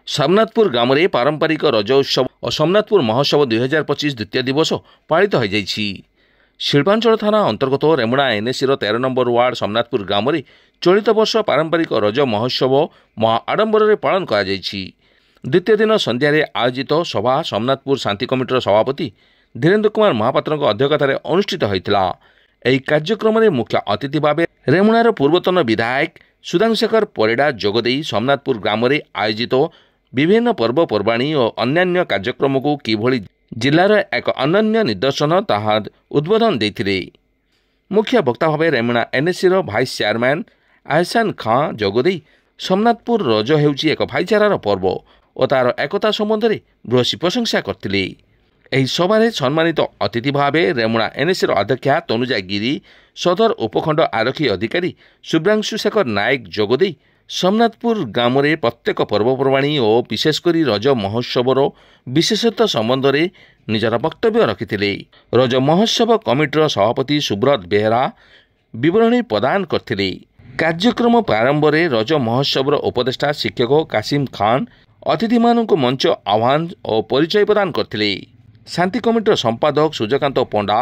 सोमनाथपुर ग्राम में पारंपरिक रज उत्सव और सोमनाथपुर महोत्सव 2025 द्वितीय दिवस पालित हो जाइछि। शिल्पांचल थाना अंतर्गत Remuna NAC 13 number ward Somnathpur ग्राम में चलित वर्ष पारंपरिक रज महोत्सव महा आडंबर में पालन करा जाइछि। द्वितीय दिन संध्यारे आयोजित सभा सोमनाथपुर शांति कमिटर सभापति धीरेन्द्र कुमार महापात्र अध्यक्षतार अनुष्ठित होता। यह कार्यक्रम में मुख्य अतिथि भाव रेमुणार पूर्वतन विधायक सुधांशेखर परिडा जोगदे सोमनाथपुर ग्राम में आयोजित विभिन्न पर्वपर्वाणी और अन्यान्य कार्यक्रम को किभली जिलार एक अनन्य निदर्शन ताहा उद्बोधन देथिले। मुख्य वक्ता भाव Remuna NAC vice chairman Ahsan खां जोगदे सोमनाथपुर रज हेउची एक भाईचारार पर्व और तार एकता संबंध में भूयसी प्रशंसा करथिले। ଏହି ସଭାରେ ସମ୍ମାନିତ ଅତିଥି ଭାବେ ରେମୁଣା ଏନ୍ଏସିର ଅଧ୍ୟକ୍ଷା ତନୁଜା ଗିରି, ସଦର ଉପଖଣ୍ଡ ଆରକ୍ଷୀ ଅଧିକାରୀ ଶୁଭ୍ରାଂଶୁ ଶେଖର ନାୟକ ଯୋଗଦେଇ सोमनाथपुर ग्राम में प्रत्येक पर्वपर्वाणी और विशेषकर रज महोत्सवर विशेषत्व संबंध में निजर वक्तव्य रखिते। रज महोत्सव कमिटर सभापति सुब्रत बेहरा विवरणी प्रदान करथिले। कार्यक्रम प्रारंभ में रज महोत्सवर उपदेष्टा शिक्षक कासिम खान अतिथि मानक मंच आह्वान और परिचय प्रदान करथिले। शांति कमिटर संपादक सूर्यकांत पंडा,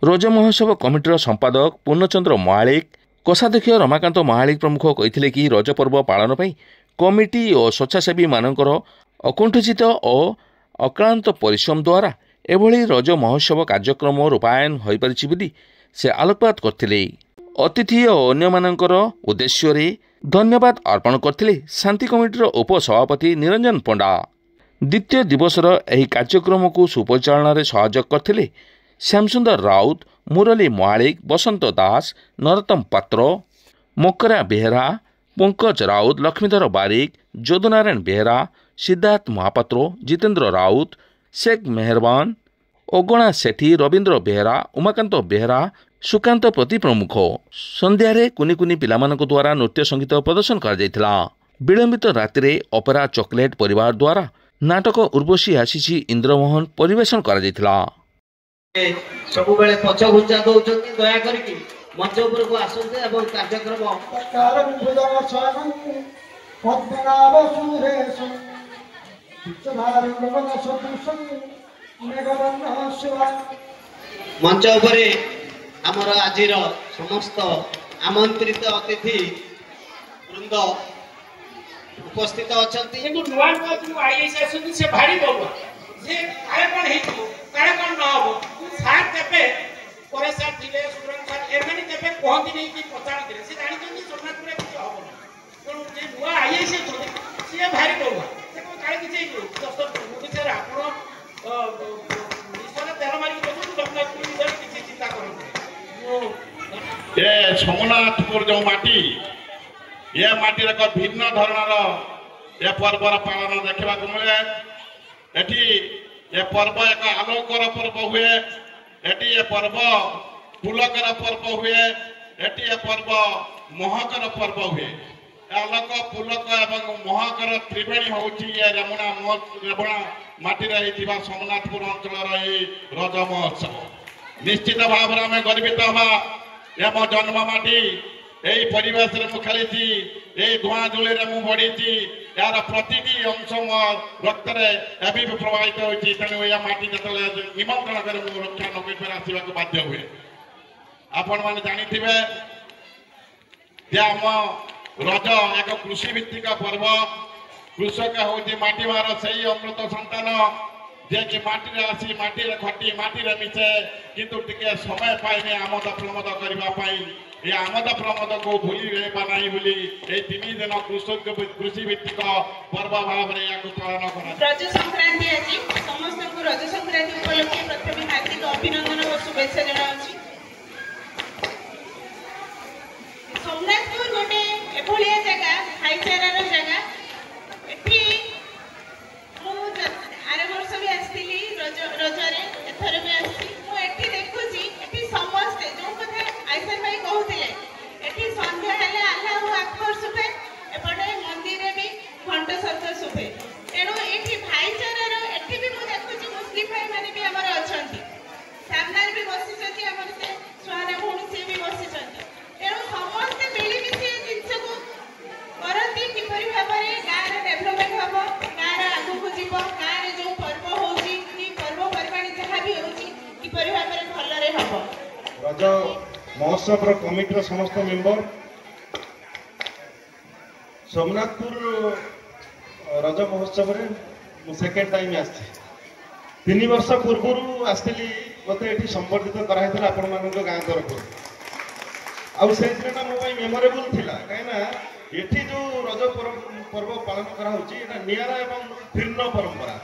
रज महोत्सव कमिटर संपादक पूर्णचंद्र महालिक, कोषाध्यक्ष रमाकांत महालिक प्रमुख कहिथिले कि रज पर्व पालन पई कमिटी और स्वेच्छासेवी मानकर अकुंठित और अक्लांत परिश्रम द्वारा एभली रज महोत्सव कार्यक्रम रूपायन हो पारिछि बोली से आलोकपात करथिले। अतिथि और अन्य मानकर उद्देश्य रे धन्यवाद अर्पण करथिले शांति कमिटीर उपसभापति निरंजन पंडा। द्वितीय दिवसर एही कार्यक्रम को सुपरिचालन में सहयोग करथिले श्यामसुंदर राउत, मुरली महालिक, बसंत दास, नरोत्तम पात्र, मकरा बेहरा, पंकज राउत, लक्ष्मीधर बारिक, जोधनारायण बेहरा, सिद्धार्थ महापात्र, जितेंद्र राउत, शेख मेहरबान, अगणा सेठी, रवींद्र बेहरा, उमाकांत बेहरा, सुकांत प्रति प्रमुख। संध्यारे कुनी कुनी पिलामानक द्वारा नृत्य संगीत प्रदर्शन करा जायतिला। विलंबित रात्रि ऑपेरा चॉकलेट परिवार द्वारा नाटक उर्वशी आशीषी इंद्रमोहन परिवेशन करा जायतिला। सब बेले पछ घुंचा दउछथि, दया करिकि मंच ऊपर को आसंते एवं कार्यक्रम कारम भुजंग स्वागम पद्मनाभ सुरेश चित्तधारी गगन सदृशं मेघवर्ण शिवा। मंच ऊपर हमर आजिर समस्त आमंत्रित अतिथि वृंद उपस्थित अछंती। एगो नुआ नुआ जो आईएस आसंती से भारी बाबा जे आय कोन हेतु काहे कोन न हो साथ देबे परे साथ दिले सुरंग साथ एमनी देबे कहंती नहीं कि पचार दिले से जानि जंदी सोमनाथपुर कुछ हो न तो जे नुआ आईएस से भारी बाबा से को काहे किछ दस्त विचार आपण ईश्वर तेल मारी को सोमनाथपुर विचार किछ चिंता करू। ए सोमनाथपुर जो माटी ये माटी एक भिन्न धरणर ये पर्वर पालन देखा मिले। एठी ये पर्व एक आलोकर पर्व हुए, एटी ये पर्व पुलकर पर्व हुए, एटी ये पर्व महकर पर्व हुए। आलोक पुलक एवं महकर त्रिवेणी होची ये रेमुणा माटी रही सोमनाथपुर अंचल रज महोत्सव। निश्चित भाव में आम गर्वित हवा ये मो जन्म माटी यही परिवेश में खेली धुआं जुली मु बढ़ी यार प्रतिटी अंश मो रक्त भी प्रभावित होती। तेणु यह माटी जो निमंत्रण कर रक्षा नगर आसवा बाध्य हुए। आपण मैंने जानी आम रज एक कृषि भित्तिक पर्व। कृषक हूँ माटी मार से अमृत संतान जे कि माटी आसी माटी खटी माटी मिशे किंतु टिके समय पाए आमद प्रमोद करने ये आमद प्रमोद को भूली नहीं बोली ये 3 दिन कृषि भित्तिक पर्व भाव में पालन कर रज संक्रांति आज समस्त को रज संक्रांति उपलक्षे प्रथम हार्दिक अभिनंदन और शुभेच्छा जनाऊँ। सोमनाथपुर गोटे एभलिया जगह भाईचारार जगह एठी आर वर्ष भी आसती रजरे एथर भी आसी मुझे देखुची एठी समस्ते जो कथा आयसन भाई कहते एठी संध्या हेले अल्लाह अकबर सुबे एपटे मंदिर भी घंट शब्द सुबे। तेणु एठी भाईचारार एठी भी मुझे देखुची मुस्लिम भाई माने भी हमर अछंती सामने भी बसिछंती हमर से सुहाना भूणी से भी बसिछंती। तेणु समस्ते मिली मिसी जिंस को करती किपरि भाबरे महोत्सव कमिटी समस्त मेंबर सोमनाथपुर रज महोत्सव सेकेंड टाइम आसी 3 वर्ष पूर्व आसती मत ये संबर्धित कराई आपण मान गाँ तरफ आउ से मो मेमोरेबल थिला कहीं एठी जो रज पर्व पालन करा निरा एवं भिन्न परंपरा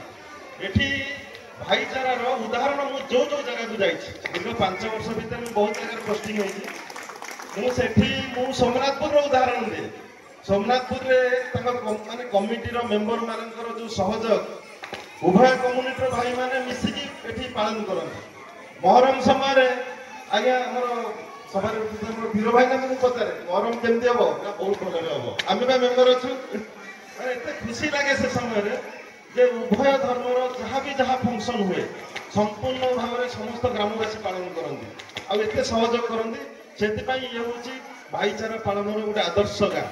एठी भाईचारार उदाहरण मु जो जो जगह को जाइए दीर्घ 5 वर्ष भीतर बहुत जगह पोस्टिंग होती सोमनाथपुर उदाहरण दिए सोमनाथपुर माने कमिटी मेंबर मानकर जो सहयोग उभय कम्युनिटी भाई माने मिसिकी एठी पालन करते मोहरम समय आज्ञा आम सभा वीर भाई ना पचारे मोहरम केमती हम ना बहुत भल हम आम मेम्बर अच्छु एत खुशी लगे से समय जे उभय धर्मर जहाँ भी जहाँ फंक्शन हुए संपूर्ण भाव में समस्त ग्रामवासी पालन करते आते सहयोग करते से ये हूँ भाईचारा पालन गोटे आदर्श गाँ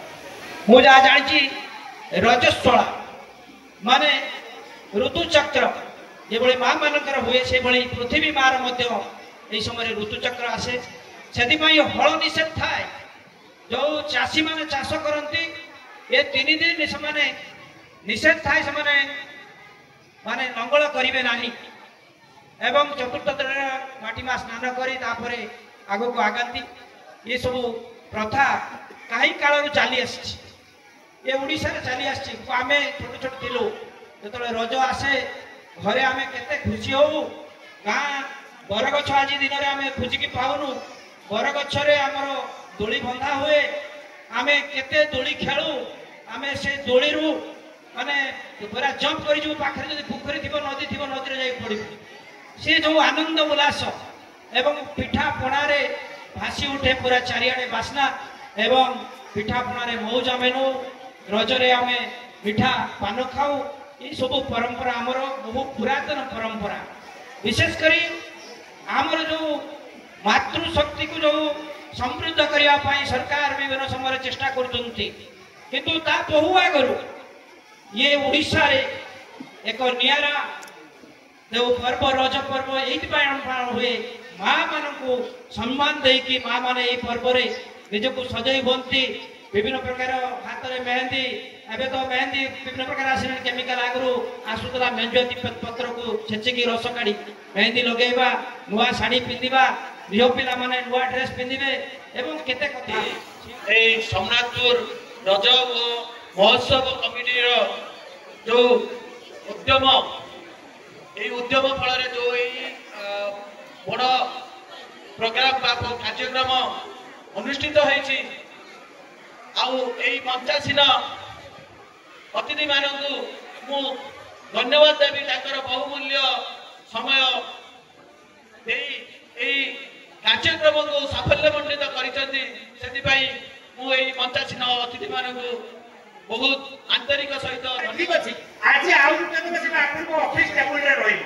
मु जहाँ जानी रजस्वला माने ऋतुचक्र जो माँ मानकर हुए से पृथ्वी मार मध्य समय ऋतुचक्र आसे से हल निषेध थाए जो चाषी मैंने चाष करती ये 3 दिन से निषेध थाए से माने लंगल करेंगे नहीं एवं चतुर्थ दिन माटीमा स्नान करी तापर आग को आगाती ये सब प्रथा कहीं काल चली आसी ओडिशा चली आसी आम छोट छोट थिलु जो रज आसे घरे आम केते खुशी हो गाँ बरगछ आज दिन में आम खोजिकी पाऊनु बरगछ आमर दोली बंधा हुए आम केते दोली खेलु आम से दोली माने पूरा जंप कर पाखे जब पोखरी थी नदी थी नदी में पड़ सी जो आनंद उल्लास एवं पिठा पणारे भासी उठे पूरा चारिआडे बास्ना एवं पिठा पणारे मौज आम नौ रजरे आम मिठा पान खाऊ ये सब परंपरा आमर बहु पुरातन परंपरा विशेष करी आमर जो मातृशक्ति को जो समृद्ध करने सरकार विभिन्न समय चेष्टा किंतु ता बहु आगु ये ओडिशा रे एक नियारा जो पर्व रज पर्व ये पालन हुए माँ मान को सम्मान देकी माँ मैंने ये पर्व निजक सजई बनती विभिन्न प्रकार हाथ में मेहंदी एवं तो मेहंदी विभिन्न प्रकार आस केमिकल आगु आसूला मेहंदी पत्र को छेचिकी रस काढ़ी मेहंदी लगेवा नुआ शाढ़ी पिंधा झील पिला माने नुआ ड्रेस पिंधे एवं केते कथा ए सोमनाथपुर रज महोत्सव कमिटी जो उद्यम ये उद्यम फल जो बड़ प्रोग्राम कार्यक्रम अनुष्ठित होती मंचासीन अतिथि मानू मु धन्यवाद देवी बहुमूल्य समय कार्यक्रम को साफल्यमंडित कर मंचासीन अतिथि मानू बहुत आंतरिक सहित ठीक अच्छे आज ऑफिस टेबल रही